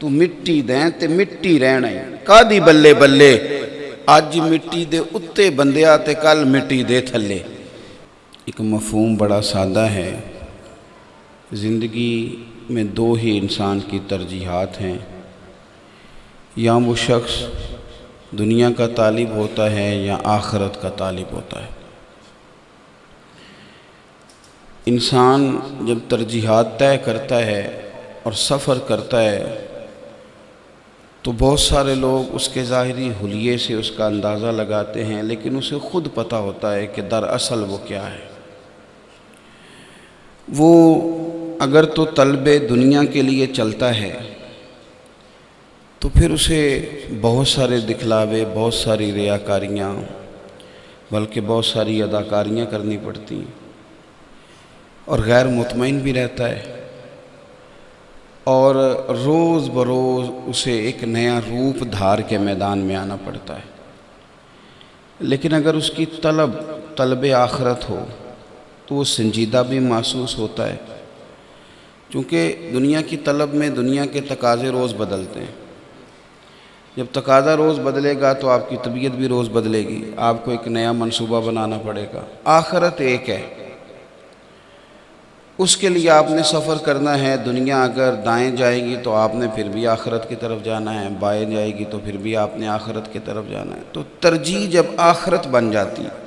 تو مٹی دیں تے مٹی رہنا ہے کادی بلے بلے آج مٹی دے اتے بندیا تے کل مٹی دے تھلے۔ ایک مفہوم بڑا سادہ ہے، زندگی میں دو ہی انسان کی ترجیحات ہیں، یا وہ شخص دنیا کا طالب ہوتا ہے یا آخرت کا طالب ہوتا ہے۔ انسان جب ترجیحات طے کرتا ہے اور سفر کرتا ہے تو بہت سارے لوگ اس کے ظاہری حلیے سے اس کا اندازہ لگاتے ہیں، لیکن اسے خود پتہ ہوتا ہے کہ دراصل وہ کیا ہے۔ وہ اگر تو طلب دنیا کے لیے چلتا ہے تو پھر اسے بہت سارے دکھلاوے، بہت ساری ریاکاریاں، بلکہ بہت ساری اداکاریاں کرنی پڑتی ہیں، اور غیر مطمئن بھی رہتا ہے، اور روز بروز اسے ایک نیا روپ دھار کے میدان میں آنا پڑتا ہے۔ لیکن اگر اس کی طلب آخرت ہو تو وہ سنجیدہ بھی محسوس ہوتا ہے، چونکہ دنیا کی طلب میں دنیا کے تقاضے روز بدلتے ہیں۔ جب تقاضا روز بدلے گا تو آپ کی طبیعت بھی روز بدلے گی، آپ کو ایک نیا منصوبہ بنانا پڑے گا۔ آخرت ایک ہے، اس کے لیے آپ نے سفر کرنا ہے۔ دنیا اگر دائیں جائے گی تو آپ نے پھر بھی آخرت کی طرف جانا ہے، بائیں جائے گی تو پھر بھی آپ نے آخرت کی طرف جانا ہے۔ تو ترجیح جب آخرت بن جاتی ہے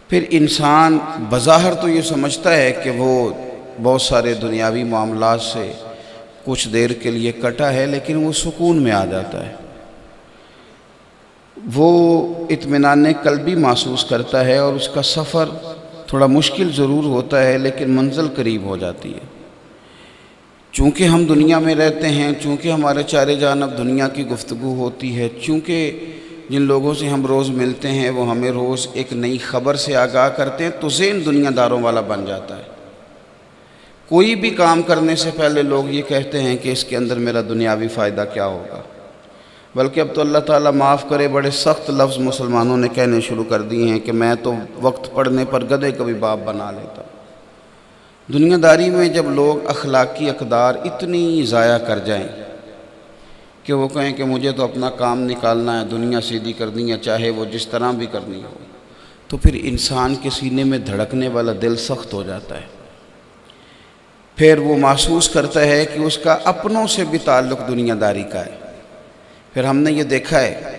پھر انسان بظاہر تو یہ سمجھتا ہے کہ وہ بہت سارے دنیاوی معاملات سے کچھ دیر کے لیے کٹا ہے، لیکن وہ سکون میں آ جاتا ہے، وہ اطمینان قلبی محسوس کرتا ہے، اور اس کا سفر تھوڑا مشکل ضرور ہوتا ہے لیکن منزل قریب ہو جاتی ہے۔ چونکہ ہم دنیا میں رہتے ہیں، چونکہ ہمارے چارے جانب دنیا کی گفتگو ہوتی ہے، چونکہ جن لوگوں سے ہم روز ملتے ہیں وہ ہمیں روز ایک نئی خبر سے آگاہ کرتے ہیں، تو ذہن دنیا داروں والا بن جاتا ہے۔ کوئی بھی کام کرنے سے پہلے لوگ یہ کہتے ہیں کہ اس کے اندر میرا دنیاوی فائدہ کیا ہوگا، بلکہ اب تو اللہ تعالیٰ معاف کرے بڑے سخت لفظ مسلمانوں نے کہنے شروع کر دیے ہیں کہ میں تو وقت پڑنے پر گدھے کا بھی باپ بنا لیتا۔ دنیا داری میں جب لوگ اخلاقی اقدار اتنی ضائع کر جائیں کہ وہ کہیں کہ مجھے تو اپنا کام نکالنا ہے، دنیا سیدھی کرنی ہے، چاہے وہ جس طرح بھی کرنی ہو، تو پھر انسان کے سینے میں دھڑکنے والا دل سخت ہو جاتا ہے۔ پھر وہ محسوس کرتا ہے کہ اس کا اپنوں سے بھی تعلق دنیا داری کا ہے۔ پھر ہم نے یہ دیکھا ہے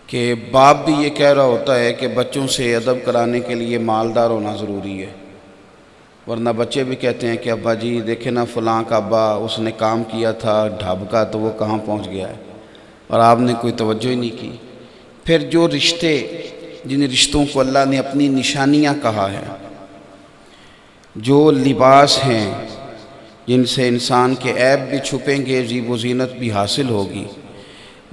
کہ باپ بھی یہ کہہ رہا ہوتا ہے کہ بچوں سے ادب کرانے کے لیے مالدار ہونا ضروری ہے، ورنہ بچے بھی کہتے ہیں کہ ابا جی دیکھیں نا فلاں کا ابا اس نے کام کیا تھا ڈھاب کا، تو وہ کہاں پہنچ گیا ہے، اور آپ نے کوئی توجہ ہی نہیں کی۔ پھر جو رشتے، جن رشتوں کو اللہ نے اپنی نشانیاں کہا ہے، جو لباس ہیں جن سے انسان کے عیب بھی چھپیں گے، زیب و زینت بھی حاصل ہوگی،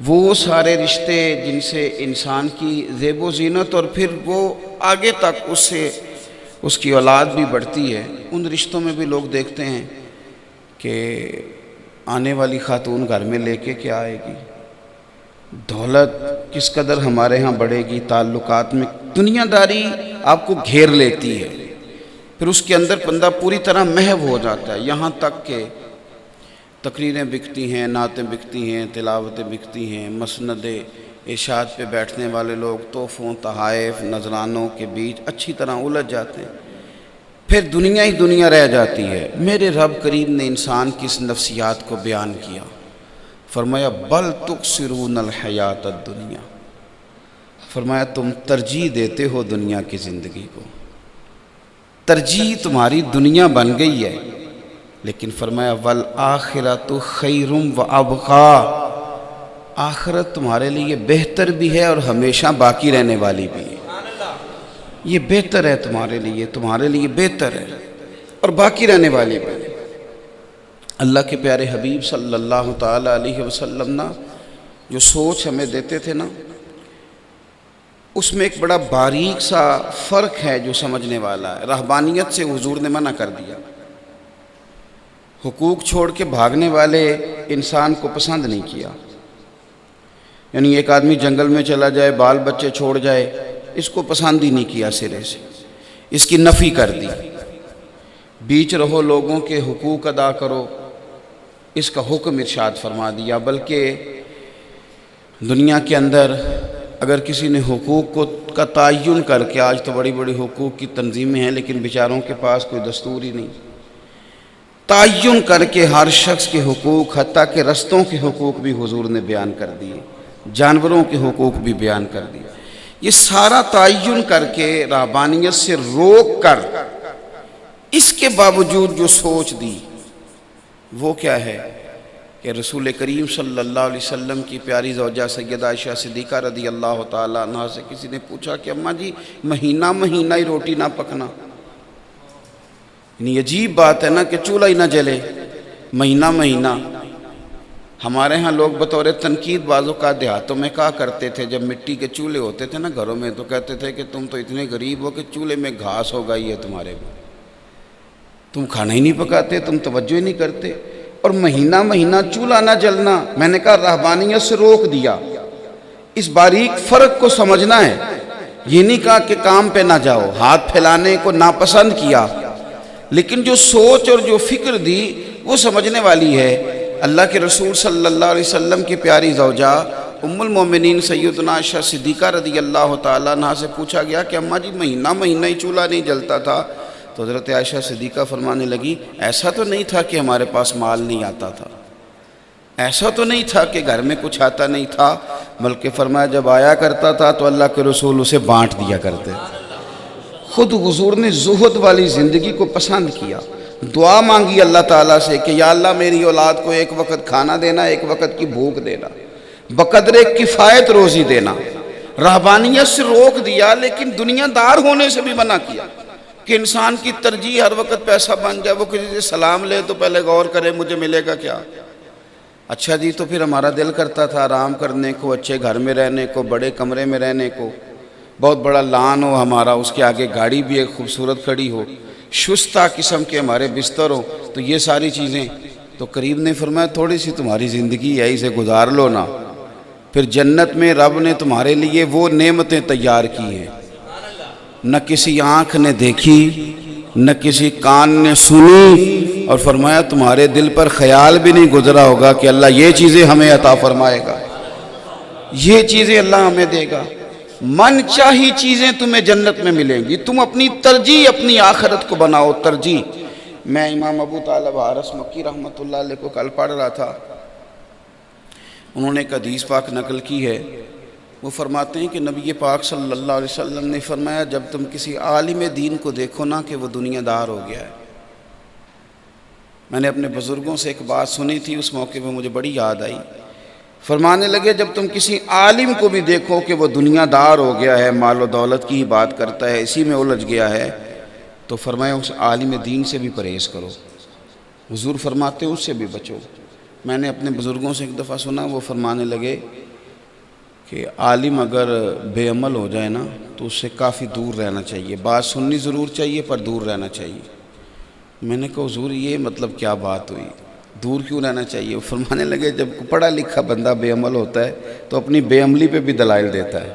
وہ سارے رشتے جن سے انسان کی زیب و زینت اور پھر وہ آگے تک اس کی اولاد بھی بڑھتی ہے، ان رشتوں میں بھی لوگ دیکھتے ہیں کہ آنے والی خاتون گھر میں لے کے کیا آئے گی، دولت کس قدر ہمارے ہاں بڑھے گی، تعلقات میں دنیا داری آپ کو گھیر لیتی ہے، پھر اس کے اندر بندہ پوری طرح محو ہو جاتا ہے، یہاں تک کہ تقریریں بکتی ہیں، نعتیں بکتی ہیں، تلاوتیں بکتی ہیں، مسند ارشاد پہ بیٹھنے والے لوگ تحفوں، تحائف، نذرانوں کے بیچ اچھی طرح الجھ جاتے ہیں، پھر دنیا ہی دنیا رہ جاتی ہے۔ میرے رب کریم نے انسان کی اس نفسیات کو بیان کیا، فرمایا بل تؤثرون الحیات الدنیا، فرمایا تم ترجیح دیتے ہو دنیا کی زندگی کو، ترجیح تمہاری دنیا بن گئی ہے، لیکن فرمایا والآخرۃ خیر وابقی، آخرت تمہارے لیے بہتر بھی ہے اور ہمیشہ باقی رہنے والی بھی ہے۔ یہ بہتر ہے تمہارے لیے بہتر ہے اور باقی رہنے والی بھی ہے۔ اللہ کے پیارے حبیب صلی اللہ تعالیٰ علیہ وسلم نا جو سوچ ہمیں دیتے تھے نا، اس میں ایک بڑا باریک سا فرق ہے جو سمجھنے والا ہے۔ رہبانیت سے حضور نے منع کر دیا، حقوق چھوڑ کے بھاگنے والے انسان کو پسند نہیں کیا، یعنی ایک آدمی جنگل میں چلا جائے، بال بچے چھوڑ جائے، اس کو پسند ہی نہیں کیا، سرے سے اس کی نفی کر دی۔ بیچ رہو، لوگوں کے حقوق ادا کرو، اس کا حکم ارشاد فرما دیا۔ بلکہ دنیا کے اندر اگر کسی نے حقوق کا تعین کر کے، آج تو بڑی بڑی حقوق کی تنظیمیں ہیں لیکن بیچاروں کے پاس کوئی دستور ہی نہیں، تعین کر کے ہر شخص کے حقوق، حتیٰ کہ رستوں کے حقوق بھی حضور نے بیان کر دیے، جانوروں کے حقوق بھی بیان کر دیے۔ یہ سارا تعین کر کے رہبانیت سے روک کر، اس کے باوجود جو سوچ دی وہ کیا ہے کہ رسول کریم صلی اللہ علیہ وسلم کی پیاری زوجہ سیدہ عائشہ صدیقہ رضی اللہ تعالیٰ عنہا سے کسی نے پوچھا کہ اماں جی مہینہ مہینہ ہی روٹی نہ پکنا، یعنی عجیب بات ہے نا کہ چولہا ہی نہ جلے مہینہ مہینہ۔ ہمارے ہاں لوگ بطور تنقید بعض اوقات دیہاتوں میں کہا کرتے تھے، جب مٹی کے چولہے ہوتے تھے نا گھروں میں، تو کہتے تھے کہ تم تو اتنے غریب ہو کہ چولہے میں گھاس ہو گئی ہے تمہارے میں، تم کھانا ہی نہیں پکاتے، تم توجہ ہی نہیں کرتے، اور مہینہ مہینہ چولہا نہ جلنا۔ میں نے کہا رہبانیت سے روک دیا، اس باریک فرق کو سمجھنا ہے۔ یہ نہیں کہا کہ کام پہ نہ جاؤ، ہاتھ پھیلانے کو ناپسند کیا، لیکن جو سوچ اور جو فکر دی وہ سمجھنے والی ہے۔ اللہ کے رسول صلی اللہ علیہ وسلم کی پیاری زوجہ ام المومنین سیدنا عائشہ صدیقہ رضی اللہ تعالیٰ عنہا سے پوچھا گیا کہ اماں جی مہینہ مہینہ ہی چولہا نہیں جلتا تھا، تو حضرت عائشہ صدیقہ فرمانے لگی ایسا تو نہیں تھا کہ ہمارے پاس مال نہیں آتا تھا، ایسا تو نہیں تھا کہ گھر میں کچھ آتا نہیں تھا، بلکہ فرمایا جب آیا کرتا تھا تو اللہ کے رسول اسے بانٹ دیا کرتے۔ خود حضور نے زہد والی زندگی کو پسند کیا، دعا مانگی اللہ تعالیٰ سے کہ یا اللہ میری اولاد کو ایک وقت کھانا دینا، ایک وقت کی بھوک دینا، بقدر کفایت روزی دینا۔ رہبانیت سے روک دیا لیکن دنیا دار ہونے سے بھی منع کیا کہ انسان کی ترجیح ہر وقت پیسہ بن جائے، وہ کسی سے سلام لے تو پہلے غور کرے مجھے ملے گا کیا۔ اچھا جی، تو پھر ہمارا دل کرتا تھا آرام کرنے کو، اچھے گھر میں رہنے کو، بڑے کمرے میں رہنے کو، بہت بڑا لان ہو ہمارا، اس کے آگے گاڑی بھی ایک خوبصورت کھڑی ہو، شستہ قسم کے ہمارے بستر ہو، تو یہ ساری چیزیں۔ تو قریب نے فرمایا تھوڑی سی تمہاری زندگی ہے، اسے گزار لو نا، پھر جنت میں رب نے تمہارے لیے وہ نعمتیں تیار کی ہیں نہ کسی آنکھ نے دیکھی نہ کسی کان نے سنی، اور فرمایا تمہارے دل پر خیال بھی نہیں گزرا ہوگا کہ اللہ یہ چیزیں ہمیں عطا فرمائے گا، یہ چیزیں اللہ ہمیں دے گا۔ من چاہی چیزیں تمہیں جنت میں ملیں گی، تم اپنی ترجیح اپنی آخرت کو بناؤ ترجیح۔ میں امام ابو طالب حارث مکی رحمۃ اللہ علیہ کو کل پڑھ رہا تھا، انہوں نے ایک حدیث پاک نقل کی ہے، وہ فرماتے ہیں کہ نبی پاک صلی اللہ علیہ وسلم نے فرمایا جب تم کسی عالم دین کو دیکھو نا کہ وہ دنیا دار ہو گیا ہے۔ میں نے اپنے بزرگوں سے ایک بات سنی تھی، اس موقع پہ مجھے بڑی یاد آئی۔ فرمانے لگے جب تم کسی عالم کو بھی دیکھو کہ وہ دنیا دار ہو گیا ہے، مال و دولت کی ہی بات کرتا ہے، اسی میں الجھ گیا ہے، تو فرمایا اس عالم دین سے بھی پرہیز کرو، حضور فرماتے ہیں اس سے بھی بچو۔ میں نے اپنے بزرگوں سے ایک دفعہ سنا، وہ فرمانے لگے کہ عالم اگر بے عمل ہو جائے نا تو اس سے کافی دور رہنا چاہیے، بات سننی ضرور چاہیے پر دور رہنا چاہیے۔ میں نے کہا حضور یہ مطلب کیا بات ہوئی، دور کیوں رہنا چاہیے؟ وہ فرمانے لگے جب پڑھا لکھا بندہ بے عمل ہوتا ہے تو اپنی بے عملی پہ بھی دلائل دیتا ہے،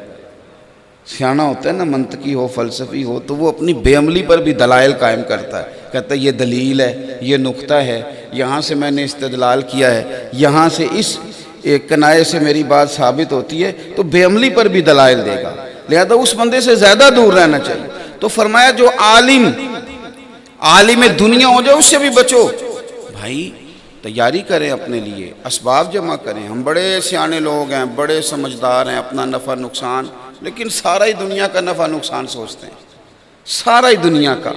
سیاںا ہوتا ہے نا، منطقی ہو فلسفی ہو تو وہ اپنی بے عملی پر بھی دلائل قائم کرتا ہے، کہتا ہے یہ دلیل ہے، یہ نقطہ ہے، یہاں سے میں نے استدلال کیا ہے، یہاں سے اس ایک کنائے سے میری بات ثابت ہوتی ہے، تو بے عملی پر بھی دلائل دے گا، لہذا اس بندے سے زیادہ دور رہنا چاہیے۔ تو فرمایا جو عالم دنیا ہو جائے اس سے بھی بچو۔ بھائی تیاری کریں اپنے لیے، اسباب جمع کریں، ہم بڑے سیانے لوگ ہیں، بڑے سمجھدار ہیں، اپنا نفع نقصان، لیکن سارا ہی دنیا کا نفع نقصان سوچتے ہیں، سارا ہی دنیا کا۔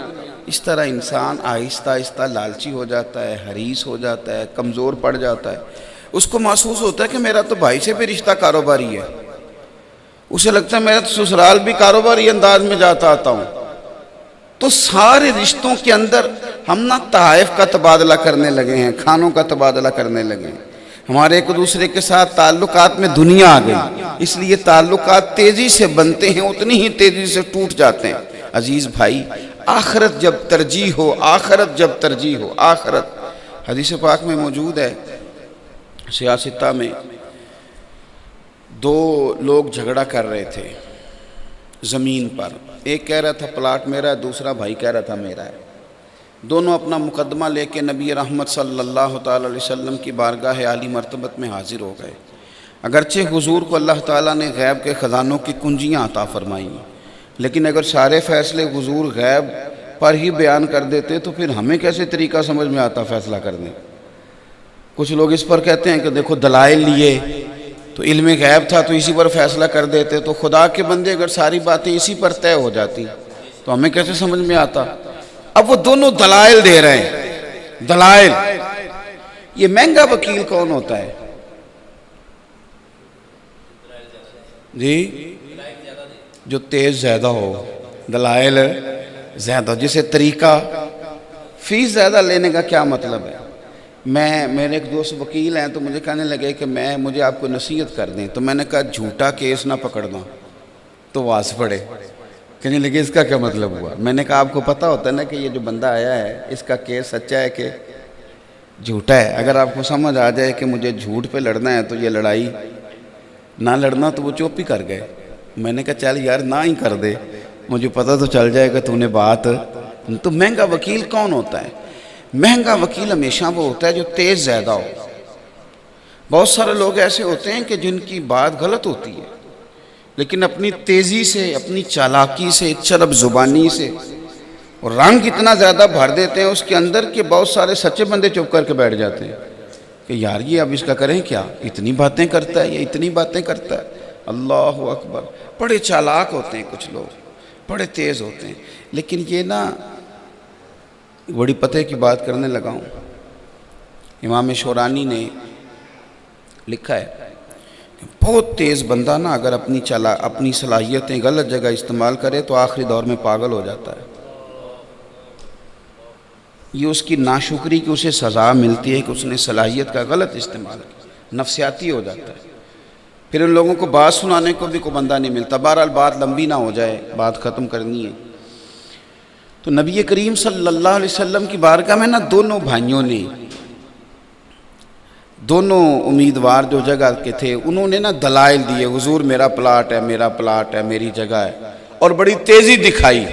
اس طرح انسان آہستہ آہستہ لالچی ہو جاتا ہے، حریص ہو جاتا ہے، کمزور پڑ جاتا ہے، اس کو محسوس ہوتا ہے کہ میرا تو بھائی سے بھی رشتہ کاروباری ہے، اسے لگتا ہے میرا تو سسرال بھی کاروباری انداز میں جاتا آتا ہوں۔ تو سارے رشتوں کے اندر ہم نہ تحائف کا تبادلہ کرنے لگے ہیں، کھانوں کا تبادلہ کرنے لگے ہیں، ہمارے ایک دوسرے کے ساتھ تعلقات میں دنیا آ گئی، اس لیے تعلقات تیزی سے بنتے ہیں، اتنی ہی تیزی سے ٹوٹ جاتے ہیں۔ عزیز بھائی، آخرت جب ترجیح ہو، آخرت جب ترجیح ہو، آخرت حدیث پاک میں موجود ہے، سیاستہ میں دو لوگ جھگڑا کر رہے تھے زمین پر، ایک کہہ رہا تھا پلاٹ میرا ہے، دوسرا بھائی کہہ رہا تھا میرا ہے۔ دونوں اپنا مقدمہ لے کے نبی رحمت صلی اللہ تعالی علیہ وسلم کی بارگاہ عالی مرتبت میں حاضر ہو گئے۔ اگرچہ حضور کو اللہ تعالیٰ نے غیب کے خزانوں کی کنجیاں عطا فرمائیں، لیکن اگر سارے فیصلے حضور غیب پر ہی بیان کر دیتے تو پھر ہمیں کیسے طریقہ سمجھ میں آتا فیصلہ کرنے؟ کچھ لوگ اس پر کہتے ہیں کہ دیکھو دلائل لیے تو علم غیب تھا تو اسی پر فیصلہ کر دیتے، تو خدا کے بندے اگر ساری باتیں اسی پر طے ہو جاتی تو ہمیں کیسے سمجھ میں آتا؟ اب وہ دونوں دلائل دے رہے ہیں۔ دلائل، یہ مہنگا وکیل کون ہوتا ہے جی؟ جو تیز زیادہ ہو، دلائل زیادہ، جسے طریقہ فیس زیادہ لینے کا کیا مطلب ہے؟ میرے ایک دوست وکیل ہیں تو مجھے کہنے لگے کہ مجھے آپ کو نصیحت کر دیں، تو میں نے کہا جھوٹا کیس نہ پکڑنا، تو واس پڑے۔ کہنے لگے اس کا کیا مطلب ہوا؟ میں نے کہا آپ کو پتہ ہوتا ہے نا کہ یہ جو بندہ آیا ہے اس کا کیس سچا ہے کہ جھوٹا ہے؟ اگر آپ کو سمجھ آ جائے کہ مجھے جھوٹ پہ لڑنا ہے تو یہ لڑائی نہ لڑنا، تو وہ چپ ہی کر گئے۔ میں نے کہا چل یار نہ ہی کر دے، مجھے پتہ تو چل جائے کہ تو نے بات۔ تو مہنگا وکیل کون ہوتا ہے؟ مہنگا وکیل ہمیشہ وہ ہوتا ہے جو تیز زیادہ ہو۔ بہت سارے لوگ ایسے ہوتے ہیں کہ جن کی بات غلط ہوتی ہے، لیکن اپنی تیزی سے، اپنی چالاکی سے، چرب زبانی سے اور رنگ اتنا زیادہ بھر دیتے ہیں اس کے اندر کہ بہت سارے سچے بندے چپ کر کے بیٹھ جاتے ہیں کہ یار یہ اب اس کا کریں کیا، اتنی باتیں کرتا ہے، یہ اتنی باتیں کرتا ہے۔ اللہ اکبر، بڑے چالاک ہوتے ہیں کچھ لوگ، بڑے تیز ہوتے ہیں، لیکن یہ نا بڑی پتہ کی بات کرنے لگا ہوں۔ امام شورانی نے لکھا ہے کہ بہت تیز بندہ نا اگر اپنی صلاحیتیں غلط جگہ استعمال کرے تو آخری دور میں پاگل ہو جاتا ہے۔ یہ اس کی ناشکری کی اسے سزا ملتی ہے کہ اس نے صلاحیت کا غلط استعمال کیا، نفسیاتی ہو جاتا ہے۔ پھر ان لوگوں کو بات سنانے کو بھی کوئی بندہ نہیں ملتا۔ بہرحال بات لمبی نہ ہو جائے، بات ختم کرنی ہے۔ تو نبی کریم صلی اللہ علیہ وسلم کی بارگاہ میں نا دونوں بھائیوں نے، دونوں امیدوار جو جگہ کے تھے، انہوں نے نا دلائل دیے، حضور میرا پلاٹ ہے، میرا پلاٹ ہے، میری جگہ ہے، اور بڑی تیزی دکھائی۔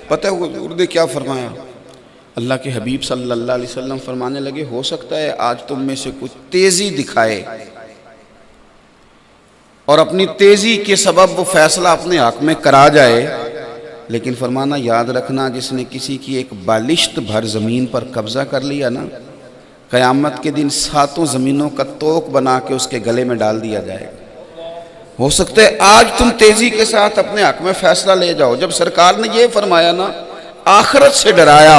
پتہ ہے حضور نے کیا فرمایا؟ اللہ کے حبیب صلی اللہ علیہ وسلم فرمانے لگے ہو سکتا ہے آج تم میں سے کچھ تیزی دکھائے اور اپنی تیزی کے سبب وہ فیصلہ اپنے حق میں کرا جائے، لیکن فرمانا یاد رکھنا جس نے کسی کی ایک بالشت بھر زمین پر قبضہ کر لیا نا، قیامت کے دن 7 زمینوں کا توق بنا کے اس کے گلے میں ڈال دیا جائے گا۔ ہو سکتا ہے آج تم تیزی کے ساتھ اپنے حق میں فیصلہ لے جاؤ۔ جب سرکار نے یہ فرمایا نا، آخرت سے ڈرایا،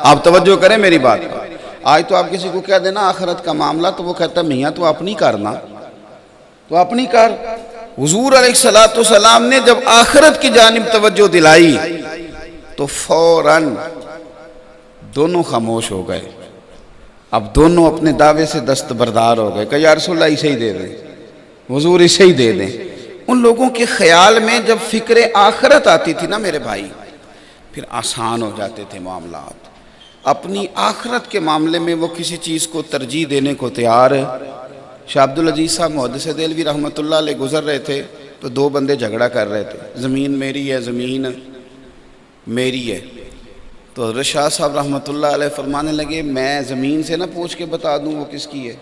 آپ توجہ کریں میری بات پر۔ آج تو آپ کسی کو کہہ دینا آخرت کا معاملہ تو وہ کہتا ہے میاں تو اپنی کرنا، تو اپنی کر۔ حضور علیہ السلام نے جب آخرت کی جانب توجہ دلائی تو فوراً دونوں خاموش ہو گئے۔ اب دونوں اپنے دعوے سے دستبردار ہو گئے کہ یا رسول اللہ اسے ہی دے دیں، حضور اسے ہی دے دیں۔ ان لوگوں کے خیال میں جب فکر آخرت آتی تھی نا میرے بھائی، پھر آسان ہو جاتے تھے معاملات۔ اپنی آخرت کے معاملے میں وہ کسی چیز کو ترجیح دینے کو تیار ہے۔ شاہ عبدالعزیز صاحب محدث دہلوی رحمۃ اللہ علیہ گزر رہے تھے تو 2 بندے جھگڑا کر رہے تھے، زمین میری ہے، زمین میری ہے۔ تو حضرت شاہ صاحب رحمۃ اللہ علیہ فرمانے لگے میں زمین سے نہ پوچھ کے بتا دوں وہ کس کی ہے،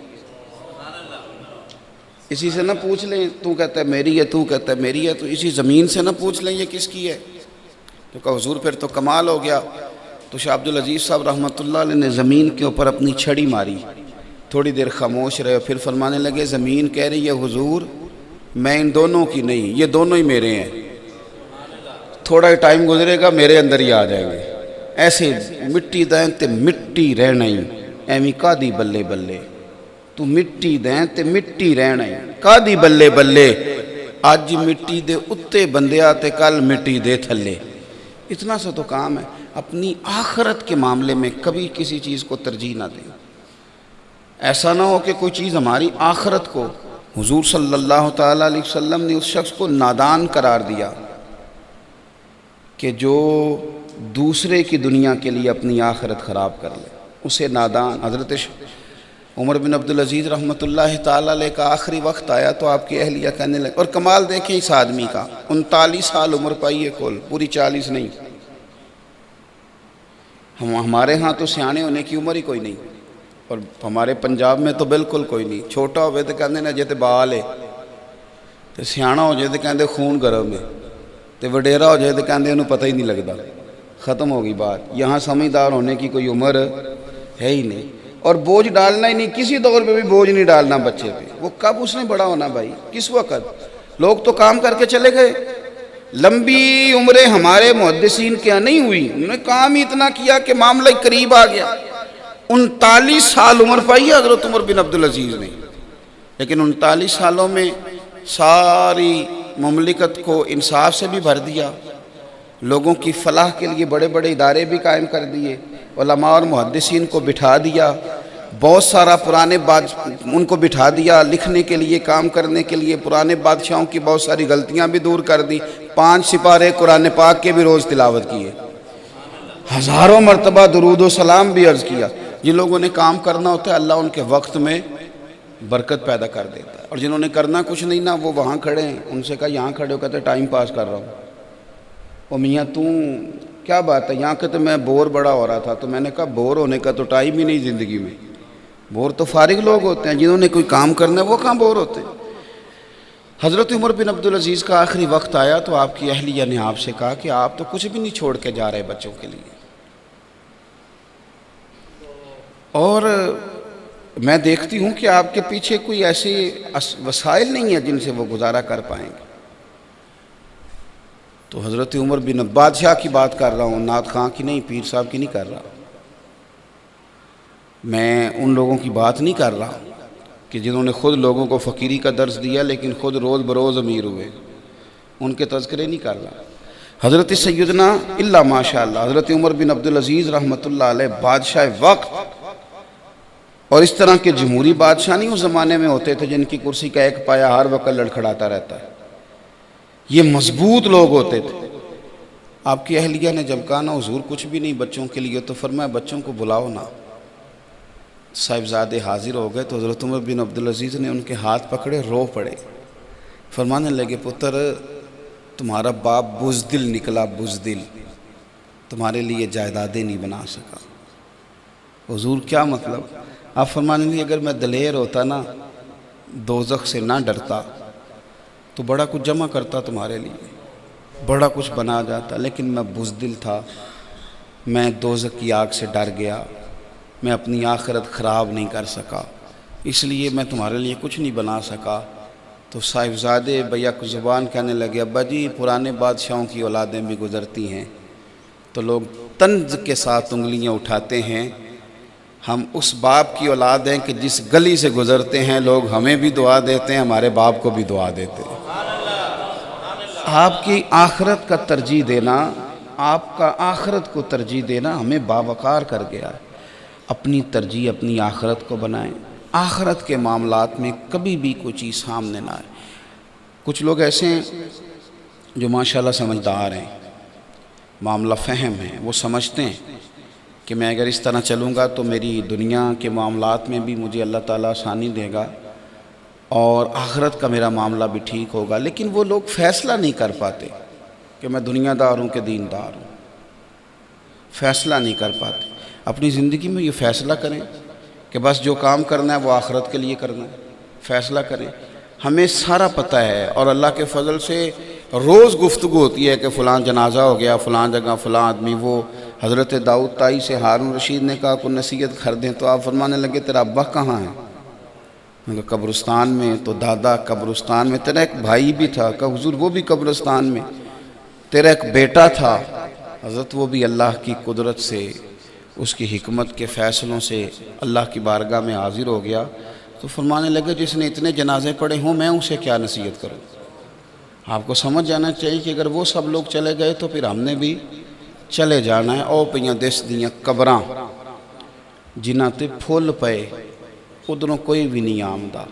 اسی سے نہ پوچھ لیں، تو کہتا ہے میری ہے، تو کہتا ہے میری ہے، تو اسی زمین سے نہ پوچھ لیں یہ کس کی ہے؟ تو کہا حضور پھر تو کمال ہو گیا۔ تو شاہ عبدالعزیز صاحب رحمۃ اللہ علیہ نے زمین کے اوپر اپنی چھڑی ماری، تھوڑی دیر خاموش رہے، پھر فرمانے لگے زمین کہہ رہی ہے حضور میں ان دونوں کی نہیں، یہ دونوں ہی میرے ہیں، تھوڑا ہی ٹائم گزرے گا میرے اندر ہی آ جائیں گے۔ ایسے مٹی دیں تے مٹی رہنا ہی، ایویں کادی بلے بلے، تو مٹی دیں تے مٹی رہنا ہی، کادی بلے بلے، آج مٹی دے اتے بندیا تے کل مٹی دے تھلے۔ اتنا سا تو کام ہے۔ اپنی آخرت کے معاملے میں کبھی کسی چیز کو ترجیح نہ دیں۔ ایسا نہ ہو کہ کوئی چیز ہماری آخرت کو، حضور صلی اللہ تعالیٰ علیہ وسلم نے اس شخص کو نادان قرار دیا کہ جو دوسرے کی دنیا کے لیے اپنی آخرت خراب کر لے، اسے نادان۔ حضرت عمر بن عبدالعزیز رحمۃ اللہ تعالیٰ علیہ کا آخری وقت آیا تو آپ کی اہلیہ کہنے لگے، اور کمال دیکھیں اس آدمی کا، 39 سال عمر پائی ہے کل، پوری 40 نہیں۔ ہمارے ہاں تو سیانے ہونے کی عمر ہی کوئی نہیں، اور ہمارے پنجاب میں تو بالکل کوئی نہیں. چھوٹا ہوئے تو کہتے ہیں جے بال ہے، تو سیاح ہو جائے تو کہتے خون گرم ہے، تو وڈیرا ہو جائے تو کہتے انہوں پتہ ہی نہیں لگتا. ختم ہو گئی بات. یہاں سمجھدار ہونے کی کوئی عمر ہے ہی نہیں، اور بوجھ ڈالنا ہی نہیں، کسی دور پہ بھی بوجھ نہیں ڈالنا بچے پہ. وہ کب اس نے بڑا ہونا بھائی، کس وقت؟ لوگ تو کام کر کے چلے گئے. لمبی عمریں ہمارے محدثین کیا نہیں ہوئی، انہوں نے کام ہی اتنا کیا کہ معاملہ قریب آ گیا. 39 سال عمر پائی ہے حضرت عمر بن عبدالعزیز نے، لیکن 39 سالوں میں ساری مملکت کو انصاف سے بھی بھر دیا، لوگوں کی فلاح کے لیے بڑے بڑے ادارے بھی قائم کر دیے، علماء اور محدثین کو بٹھا دیا، بہت سارا پرانے ان کو بٹھا دیا لکھنے کے لیے، کام کرنے کے لیے. پرانے بادشاہوں کی بہت ساری غلطیاں بھی دور کر دی. 5 سپارے قرآن پاک کے بھی روز تلاوت کیے، ہزاروں مرتبہ درود و سلام بھی عرض کیا. جن لوگوں نے کام کرنا ہوتا ہے اللہ ان کے وقت میں برکت پیدا کر دیتا ہے، اور جنہوں نے کرنا کچھ نہیں نا، وہ وہاں کھڑے ہیں. ان سے کہا یہاں کھڑے ہو، کہتے ٹائم پاس کر رہا ہوں. او میاں کیا بات ہے یہاں کہ تو میں بور بڑا ہو رہا تھا. تو میں نے کہا بور ہونے کا تو ٹائم ہی نہیں زندگی میں. بور تو فارغ لوگ ہوتے ہیں، جنہوں نے کوئی کام کرنا ہے وہ کہاں بور ہوتے ہیں. حضرت عمر بن عبدالعزیز کا آخری وقت آیا تو آپ کی اہلیہ نے آپ سے کہا کہ آپ تو کچھ بھی نہیں چھوڑ کے جا رہے بچوں کے لیے، اور میں دیکھتی ہوں کہ آپ کے پیچھے کوئی ایسی وسائل نہیں ہیں جن سے وہ گزارا کر پائیں گے. تو حضرت عمر بن بادشاہ کی بات کر رہا ہوں، نعت خاں کی نہیں، پیر صاحب کی نہیں کر رہا. میں ان لوگوں کی بات نہیں کر رہا کہ جنہوں نے خود لوگوں کو فقیری کا درس دیا لیکن خود روز بروز امیر ہوئے، ان کے تذکرے نہیں کر رہا. حضرت سیدنا اللہ ماشاء اللہ حضرت عمر بن عبدالعزیز رحمۃ اللہ علیہ بادشاہ وقت، اور اس طرح کے جمہوری بادشاہ نہیں اس زمانے میں ہوتے تھے جن کی کرسی کا ایک پایا ہر وقت لڑکھڑاتا رہتا ہے. یہ مضبوط لوگ ہوتے تھے. آپ کی اہلیہ نے جب کہا نا حضور کچھ بھی نہیں بچوں کے لیے، تو فرمایا بچوں کو بلاؤ نا. صاحبزادے حاضر ہو گئے تو حضرت عمر بن عبدالعزیز نے ان کے ہاتھ پکڑے، رو پڑے، فرمانے لگے پتر تمہارا باپ بزدل نکلا، بزدل، تمہارے لیے جائیدادیں نہیں بنا سکا. حضور کیا مطلب؟ آپ فرمانے لگے اگر میں دلیر ہوتا نا، دوزخ سے نہ ڈرتا، تو بڑا کچھ جمع کرتا تمہارے لیے، بڑا کچھ بنا جاتا، لیکن میں بزدل تھا، میں دوزخ کی آگ سے ڈر گیا، میں اپنی آخرت خراب نہیں کر سکا، اس لیے میں تمہارے لیے کچھ نہیں بنا سکا. تو صاحبزادے بیک زبان کہنے لگے ابا جی پرانے بادشاہوں کی اولادیں بھی گزرتی ہیں، تو لوگ طنز کے ساتھ انگلیاں اٹھاتے ہیں. ہم اس باپ کی اولاد ہیں کہ جس گلی سے گزرتے ہیں لوگ ہمیں بھی دعا دیتے ہیں، ہمارے باپ کو بھی دعا دیتے ہیں. آپ کی آخرت کا ترجیح دینا، آپ کا آخرت کو ترجیح دینا ہمیں باوقار کر گیا ہے. اپنی ترجیح اپنی آخرت کو بنائیں، آخرت کے معاملات میں کبھی بھی کوئی چیز سامنے نہ آئے. کچھ لوگ ایسے ہیں جو ماشاءاللہ سمجھدار ہیں، معاملہ فہم ہے، وہ سمجھتے ہیں کہ میں اگر اس طرح چلوں گا تو میری دنیا کے معاملات میں بھی مجھے اللہ تعالیٰ آسانی دے گا اور آخرت کا میرا معاملہ بھی ٹھیک ہوگا. لیکن وہ لوگ فیصلہ نہیں کر پاتے کہ میں دنیا دار ہوں کہ دین دار ہوں، فیصلہ نہیں کر پاتے. اپنی زندگی میں یہ فیصلہ کریں کہ بس جو کام کرنا ہے وہ آخرت کے لیے کرنا ہے، فیصلہ کریں. ہمیں سارا پتہ ہے، اور اللہ کے فضل سے روز گفتگو ہوتی ہے کہ فلاں جنازہ ہو گیا، فلاں جگہ فلاں آدمی. وہ حضرت داؤد طائی سے ہارون رشید نے کہا کو نصیحت کر دیں، تو آپ فرمانے لگے تیرا ابا کہاں ہے؟ میں کہا قبرستان میں. تو دادا قبرستان میں؟ تیرا ایک بھائی بھی تھا. کہا حضور وہ بھی قبرستان میں. تیرا ایک بیٹا تھا. حضرت وہ بھی اللہ کی قدرت سے، اس کی حکمت کے فیصلوں سے اللہ کی بارگاہ میں حاضر ہو گیا. تو فرمانے لگے جس نے اتنے جنازے پڑھے ہوں میں اسے کیا نصیحت کروں. آپ کو سمجھ جانا چاہیے کہ اگر وہ سب لوگ چلے گئے تو پھر ہم نے بھی چلے جانا ہے. او پئیاں دس دیاں قبراں جنہاں تے پھول پئے، ادھروں کوئی بھی نہیں آمدہ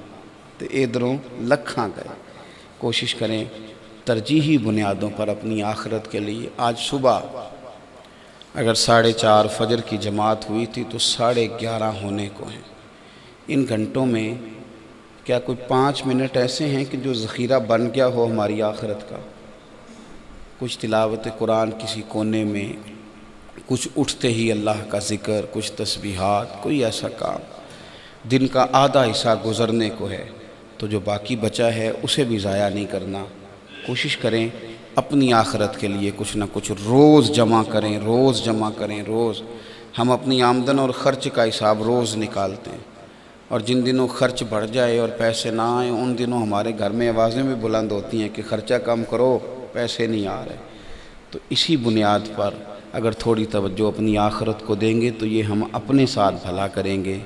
تے ادھروں لکھاں گئے. کوشش کریں ترجیحی بنیادوں پر اپنی آخرت کے لیے. آج صبح اگر 4:30 فجر کی جماعت ہوئی تھی تو 11:30 ہونے کو ہیں. ان گھنٹوں میں کیا کوئی 5 منٹ ایسے ہیں کہ جو ذخیرہ بن گیا ہو ہماری آخرت کا؟ کچھ تلاوت قرآن کسی کونے میں، کچھ اٹھتے ہی اللہ کا ذکر، کچھ تسبیحات، کوئی ایسا کام۔ دن کا آدھا حصہ گزرنے کو ہے، تو جو باقی بچا ہے اسے بھی ضائع نہیں کرنا۔ کوشش کریں اپنی آخرت کے لیے کچھ نہ کچھ روز جمع کریں، روز جمع کریں، روز۔ ہم اپنی آمدن اور خرچ کا حساب روز نکالتے ہیں، اور جن دنوں خرچ بڑھ جائے اور پیسے نہ آئیں ان دنوں ہمارے گھر میں آوازیں بھی بلند ہوتی ہیں کہ خرچہ کم کرو، پیسے نہیں آ رہے۔ تو اسی بنیاد پر اگر تھوڑی توجہ اپنی آخرت کو دیں گے تو یہ ہم اپنے ساتھ بھلا کریں گے،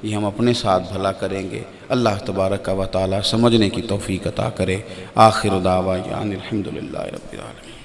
یہ ہم اپنے ساتھ بھلا کریں گے۔ اللہ تبارک و تعالی سمجھنے کی توفیق عطا کرے۔ آخر دعوانا الحمدللہ رب العالمین۔